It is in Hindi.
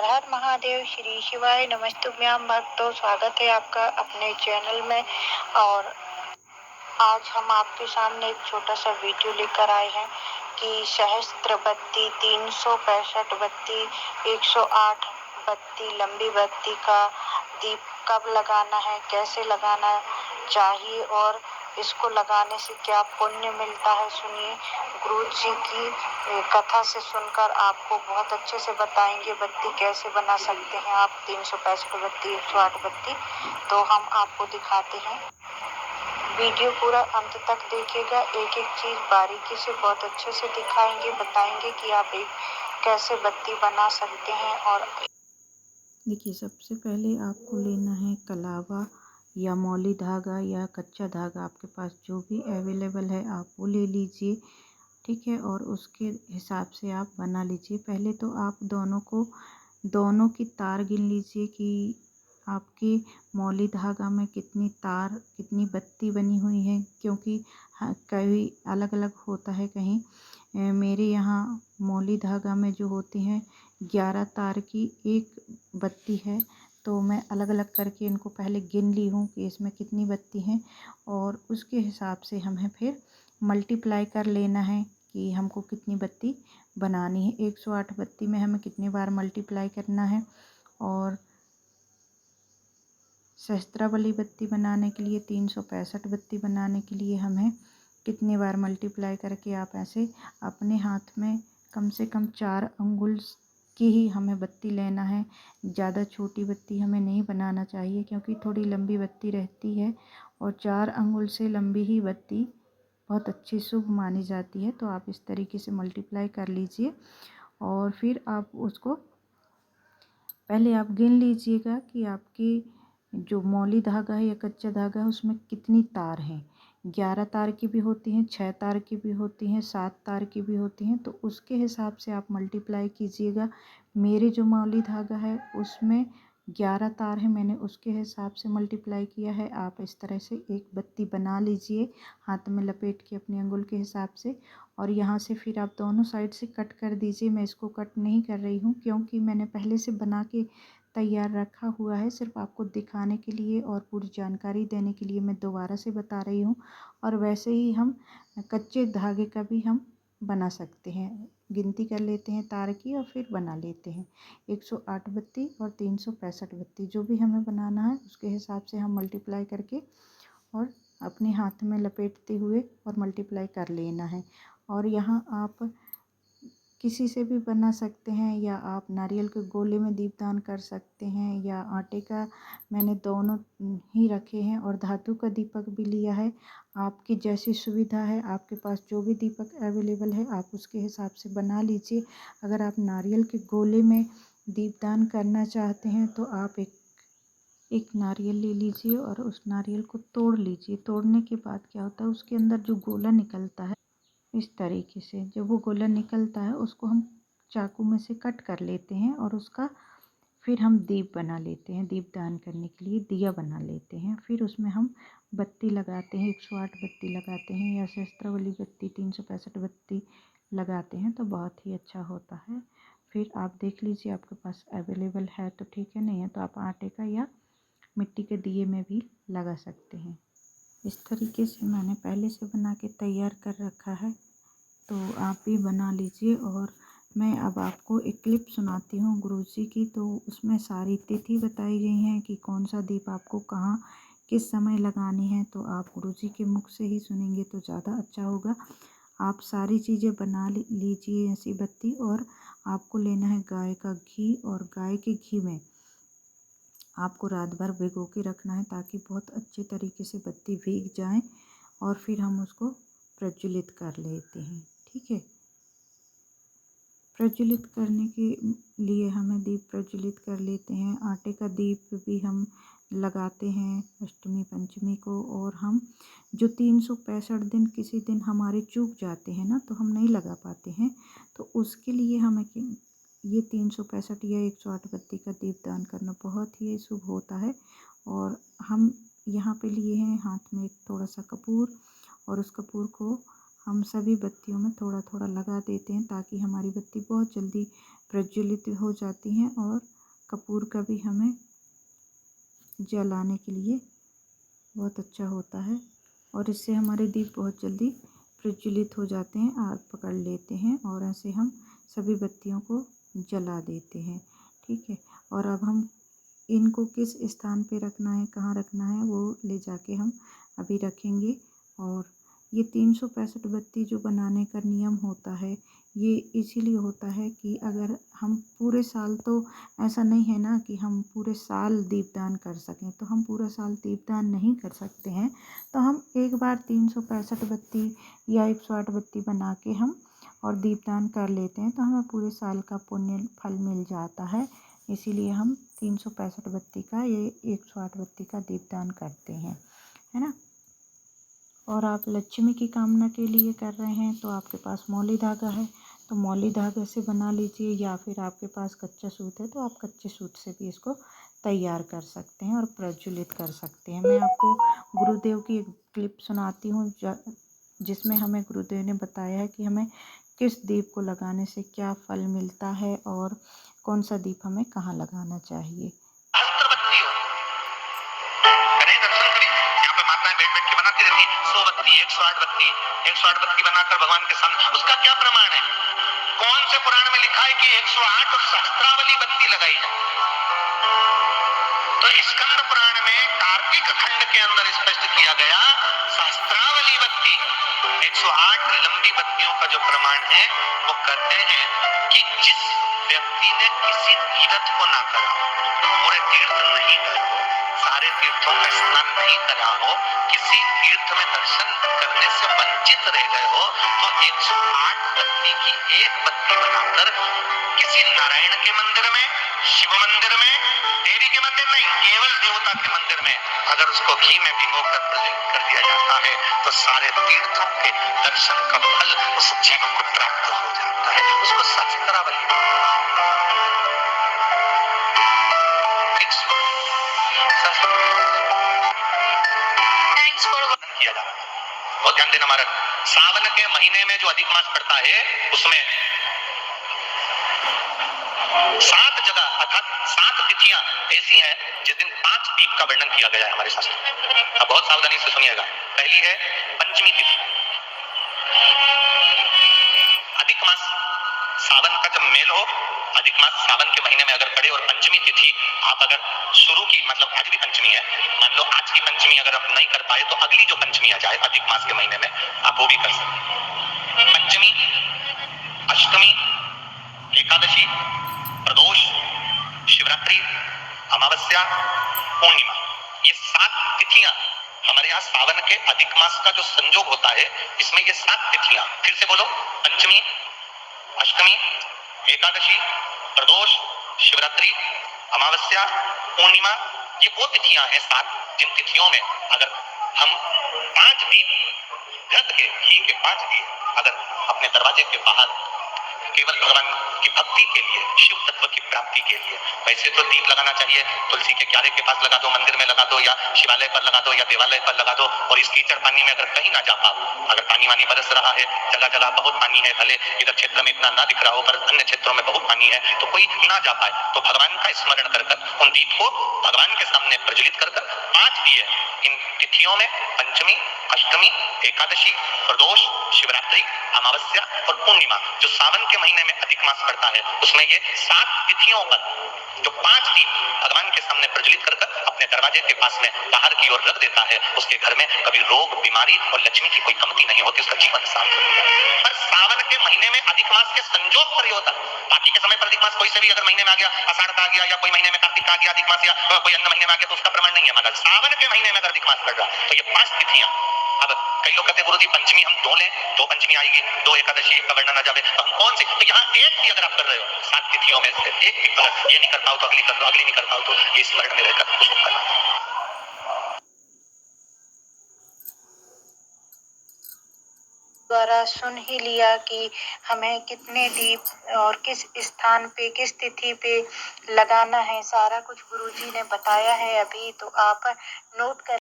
हर हर महादेव, श्री शिवाय नमस्तुभ्याम भक्तों, स्वागत है आपका अपने चैनल में। और आज हम आपके सामने एक छोटा सा वीडियो लेकर आए हैं कि सहस्त्र बत्ती, 365 बत्ती, 108 बत्ती, लंबी बत्ती का दीप कब लगाना है, कैसे लगाना चाहिए और इसको लगाने से क्या पुण्य मिलता है। सुनिए, गुरु जी की कथा से सुनकर आपको बहुत अच्छे से बताएंगे बत्ती कैसे बना सकते हैं आप, 365 बत्ती, 108 बत्ती। तो हम आपको दिखाते हैं, वीडियो पूरा अंत तक देखिएगा। एक एक चीज बारीकी से बहुत अच्छे से दिखाएंगे, बताएंगे कि आप एक कैसे बत्ती बना सकते हैं। और देखिए, सबसे पहले आपको लेना है कलावा या मौली धागा या कच्चा धागा, आपके पास जो भी अवेलेबल है आप वो ले लीजिए, ठीक है। और उसके हिसाब से आप बना लीजिए। पहले तो आप दोनों की तार गिन लीजिए कि आपके मौली धागा में कितनी बत्ती बनी हुई है, क्योंकि कभी अलग अलग होता है। कहीं मेरे यहाँ मौली धागा में जो होती हैं 11 तार की एक बत्ती है, तो मैं अलग अलग करके इनको पहले गिन ली हूँ कि इसमें कितनी बत्ती हैं, और उसके हिसाब से हमें फिर मल्टीप्लाई कर लेना है कि हमको कितनी बत्ती बनानी है। 108 बत्ती में हमें कितनी बार मल्टीप्लाई करना है, और सहस्त्रावली बत्ती बनाने के लिए, 365 बत्ती बनाने के लिए हमें कितनी बार मल्टीप्लाई करके, आप ऐसे अपने हाथ में कम से कम 4 अंगुल की ही हमें बत्ती लेना है। ज़्यादा छोटी बत्ती हमें नहीं बनाना चाहिए, क्योंकि थोड़ी लंबी बत्ती रहती है, और 4 अंगुल से लंबी ही बत्ती बहुत अच्छी शुभ मानी जाती है। तो आप इस तरीके से मल्टीप्लाई कर लीजिए, और फिर आप उसको पहले आप गिन लीजिएगा कि आपकी जो मौली धागा है या कच्चा धागा है उसमें कितनी तार हैं। 11 तार की भी होती हैं, 6 तार की भी होती हैं, 7 तार की भी होती हैं, तो उसके हिसाब से आप मल्टीप्लाई कीजिएगा। मेरे जो मौली धागा है उसमें 11 तार है, मैंने उसके हिसाब से मल्टीप्लाई किया है। आप इस तरह से एक बत्ती बना लीजिए हाथ में लपेट के अपने अंगुल के हिसाब से, और यहाँ से फिर आप दोनों साइड से कट कर दीजिए। मैं इसको कट नहीं कर रही हूँ, क्योंकि मैंने पहले से बना के तैयार रखा हुआ है। सिर्फ आपको दिखाने के लिए और पूरी जानकारी देने के लिए मैं दोबारा से बता रही हूँ। और वैसे ही हम कच्चे धागे का भी हम बना सकते हैं। गिनती कर लेते हैं तार की और फिर बना लेते हैं। 108 बत्ती और 365 बत्ती जो भी हमें बनाना है उसके हिसाब से हम मल्टीप्लाई करके और अपने हाथ में लपेटते हुए और मल्टीप्लाई कर लेना है। और यहाँ आप किसी से भी बना सकते हैं, या आप नारियल के गोले में दीपदान कर सकते हैं, या आटे का, मैंने दोनों ही रखे हैं, और धातु का दीपक भी लिया है। आपकी जैसी सुविधा है, आपके पास जो भी दीपक अवेलेबल है आप उसके हिसाब से बना लीजिए। अगर आप नारियल के गोले में दीपदान करना चाहते हैं तो आप एक नारियल ले लीजिए और उस नारियल को तोड़ लीजिए। तोड़ने के बाद क्या होता है, उसके अंदर जो गोला निकलता है, इस तरीके से जब वो गोला निकलता है उसको हम चाकू में से कट कर लेते हैं, और उसका फिर हम दीप बना लेते हैं। दीप दान करने के लिए दिया बना लेते हैं। फिर उसमें हम बत्ती लगाते हैं, 108 बत्ती लगाते हैं, या सहस्त्रावली बत्ती, 365 बत्ती लगाते हैं, तो बहुत ही अच्छा होता है। फिर आप देख लीजिए आपके पास अवेलेबल है तो ठीक है, नहीं है तो आप आटे का या मिट्टी के दिए में भी लगा सकते हैं। इस तरीके से मैंने पहले से बना के तैयार कर रखा है, तो आप भी बना लीजिए। और मैं अब आपको एक क्लिप सुनाती हूँ गुरुजी की, तो उसमें सारी तिथि बताई गई हैं कि कौन सा दीप आपको कहाँ किस समय लगानी है। तो आप गुरुजी के मुख से ही सुनेंगे तो ज़्यादा अच्छा होगा। आप सारी चीज़ें बना लीजिए ऐसी बत्ती, और आपको लेना है गाय का घी, और गाय के घी में आपको रात भर भिगो के रखना है, ताकि बहुत अच्छे तरीके से बत्ती भीग जाए, और फिर हम उसको प्रज्वलित कर लेते हैं, ठीक है। प्रज्वलित करने के लिए हमें दीप प्रज्वलित कर लेते हैं। आटे का दीप भी हम लगाते हैं अष्टमी पंचमी को, और हम जो 365 दिन किसी दिन हमारे चूक जाते हैं ना, तो हम नहीं लगा पाते हैं, तो उसके लिए हमें ये 365 या 108 बत्ती का दीपदान करना बहुत ही शुभ होता है। और हम यहाँ पे लिए हैं हाथ में एक थोड़ा सा कपूर, और उस कपूर को हम सभी बत्तियों में थोड़ा थोड़ा लगा देते हैं ताकि हमारी बत्ती बहुत जल्दी प्रज्वलित हो जाती हैं और कपूर का भी हमें जलाने के लिए बहुत अच्छा होता है और इससे हमारे दीप बहुत जल्दी प्रज्वलित हो जाते हैं, आग पकड़ लेते हैं और ऐसे हम सभी बत्तियों को जला देते हैं। ठीक है, और अब हम इनको किस स्थान पे रखना है, कहाँ रखना है, वो ले जाके हम अभी रखेंगे। और ये 365 बत्ती जो बनाने का नियम होता है, ये इसीलिए होता है कि अगर हम पूरे साल, तो ऐसा नहीं है ना कि हम पूरे साल दीपदान कर सकें, तो हम पूरा साल दीपदान नहीं कर सकते हैं, तो हम एक बार 365 बत्ती या 108 बत्ती बना के हम और दीपदान कर लेते हैं, तो हमें पूरे साल का पुण्य फल मिल जाता है। इसीलिए हम 365 बत्ती का, ये 108 बत्ती का दीपदान करते हैं, है ना। और आप लक्ष्मी की कामना के लिए कर रहे हैं तो आपके पास मौली धागा है तो मौली धागे से बना लीजिए, या फिर आपके पास कच्चा सूत है तो आप कच्चे सूत से भी इसको तैयार कर सकते हैं और प्रज्वलित कर सकते हैं। मैं आपको गुरुदेव की एक क्लिप सुनाती हूँ जिसमें हमें गुरुदेव ने बताया है कि हमें किस दीप को लगाने से क्या फल मिलता है और कौन सा दीप हमें कहाँ लगाना चाहिए। बनाती रहती 100 बत्ती 108 बत्ती 108 बत्ती बनाकर भगवान के सामने, उसका क्या प्रमाण है? कौन से पुराण में लिखा है कि 108 और सहस्त्रावली बत्ती लगाई जाए? तो स्कंद पुराण में कार्तिक खंड के अंदर स्पष्ट किया गया, सहस्त्रावली बत्ती 108 लंबी बत्तियों का जो प्रमाण है वो कहते हैं कि जिस व्यक्ति ने किसी तीर्थ को ना करा, पूरे तीर्थ नहीं गए हो, सारे तीर्थों में स्नान नहीं करा हो, किसी तीर्थ में दर्शन करने से वंचित रह गए हो, तो 108 बत्ती की एक बत्ती बनाकर किसी नारायण के मंदिर में, शिव मंदिर में, देवी के मंदिर नहीं, केवल देवता के मंदिर में अगर उसको घी में भिगोकर प्रज्वलित कर दिया जाता है तो सारे तीर्थों के दर्शन का फल उस जीव को प्राप्त हो जाता है। उसको सहस्त्रावली किया जाता है। बहुत ध्यान देना महाराज, सावन के महीने में जो अधिक मास पड़ता है उसमें 7 जगह अर्थात 7 तिथियां ऐसी हैं जिस दिन 5 दीप का वर्णन किया गया है हमारे शास्त्र में। अब बहुत सावधानी से सुनिएगा। पहली है पंचमी तिथि। अधिक मास सावन का जब मेल हो, अधिक मास सावन के महीने में अगर पड़े और पंचमी तिथि आप अगर शुरू की, मतलब आज भी पंचमी है, मान लो आज की पंचमी अगर आप नहीं कर पाए तो अगली जो पंचमी आ जाए अधिक मास के महीने में आप वो भी कर सकते। पंचमी, अष्टमी, एकादशी, प्रदोष, शिवरात्रि, अमावस्या, पूर्णिमा, ये 7 तिथियां हमारे यहाँ सावन के अधिक मास का जो संजोग होता है, इसमें ये 7 तिथियां, फिर से बोलो, पंचमी, अष्टमी, एकादशी, प्रदोष, शिवरात्रि, अमावस्या, पूर्णिमा, ये वो तिथियां हैं 7 जिन तिथियों में अगर हम 5 दीप रख के, घी के 5 दीप अगर अपने दरवाजे के बाहर केवल भगवान की भक्ति के लिए, शिव तत्व की प्राप्ति के लिए, वैसे तो दीप लगाना चाहिए तुलसी के क्यारे के पास लगा दो, मंदिर में लगा दो, या शिवालय पर लगा दो, या देवालय पर लगा दो, और इस कीचड़ पानी में अगर कहीं ना जा पाओ, अगर पानी वानी बरस रहा है, जगह जगह बहुत पानी है, भले इधर क्षेत्र में इतना ना दिख रहा हो पर अन्य क्षेत्रों में बहुत पानी है, तो कोई ना जा पाए तो भगवान का स्मरण कर उन दीप को भगवान के सामने प्रज्वलित कर 5 दिए इन तिथियों में, पंचमी, अष्टमी, एकादशी, प्रदोष, शिवरात्रि, अमावस्या और पूर्णिमा, जो सावन के महीने में अधिक मास पड़ता है, उसमें ये 7 तिथियों पर जो 5 दीप भगवान के सामने प्रज्वलित कर अपने दरवाजे के पास में बाहर की ओर रख देता है, उसके घर में कभी रोग, बीमारी और लक्ष्मी की कोई कमती नहीं होती, उसका जीवन साफ होता है। पर सावन के महीने में अधिक मास के संजोग पर होता है। बाकी के समय पर अधिक मास कोई से भी अगर महीने में आ गया, आषाढ़ का आ गया, या कोई महीने में कार्तिक का आ गया अधिक मास, या कोई अन्य महीने में आ गया, तो उसका प्रमाण नहीं है हमारा। सावन के महीने में अगर अधिक मास पड़ रहा तो ये 5 तिथियां। अब कई लोग कहते हैं गुरुजी पंचमी हम 2 लें, 2 पंचमी आएगी, 2 एकादशी का वर्णन आ जाए, तो हम कौन सी, तो यहाँ एक भी अगर आप कर रहे हो 7 तिथियों में से एक भी, अगर ये नहीं कर पाओ तो अगली कर लो, अगली नहीं कर पाओ तो ये स्मरण में रहकर उसको करना। द्वारा सुन ही लिया कि हमें कितने दीप और किस स्थान पे, किस तिथि पे लगाना है, सारा कुछ गुरुजी ने बताया है अभी, तो आप नोट कर